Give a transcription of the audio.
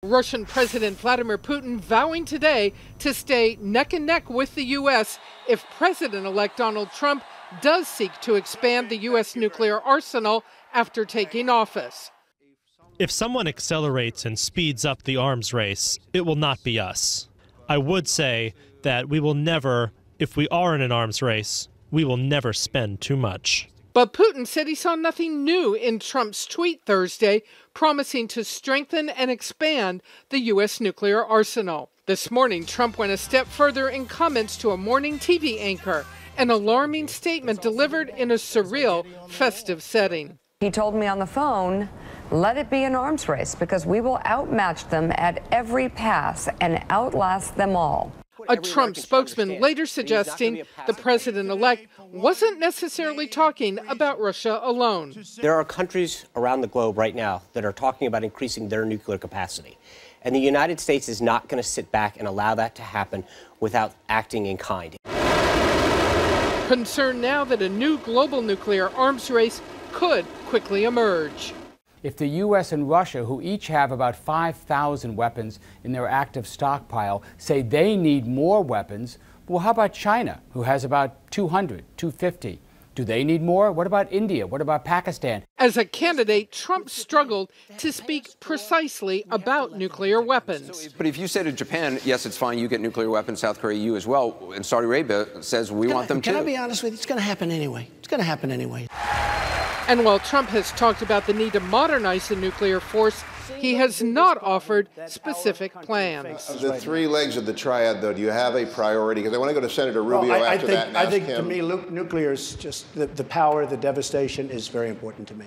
Russian President Vladimir Putin vowing today to stay neck and neck with the U.S. if President-elect Donald Trump does seek to expand the U.S. nuclear arsenal after taking office. If someone accelerates and speeds up the arms race, it will not be us. I would say that we will never, if we are in an arms race, we will never spend too much. But Putin said he saw nothing new in Trump's tweet Thursday, promising to strengthen and expand the U.S. nuclear arsenal. This morning, Trump went a step further in comments to a morning TV anchor, an alarming statement delivered in a surreal, festive setting. He told me on the phone, let it be an arms race because we will outmatch them at every pass and outlast them all. A Trump spokesman later suggesting the president-elect wasn't necessarily talking about Russia alone. There are countries around the globe right now that are talking about increasing their nuclear capacity. And the United States is not going to sit back and allow that to happen without acting in kind. Concern now that a new global nuclear arms race could quickly emerge. If the U.S. and Russia, who each have about 5,000 weapons in their active stockpile, say they need more weapons, well, how about China, who has about 200, 250? Do they need more? What about India? What about Pakistan? As a candidate, Trump struggled to speak precisely about nuclear weapons. But if you say to Japan, yes, it's fine, you get nuclear weapons, South Korea, you as well, and Saudi Arabia says we want them too. Can I be honest with you? It's going to happen anyway. It's going to happen anyway. And while Trump has talked about the need to modernize the nuclear force, he has not offered specific plans. Of the three legs of the triad, though, do you have a priority? Because I want to go to Senator Rubio after that and ask him. I think to me, nuclear is just the power, the devastation is very important to me.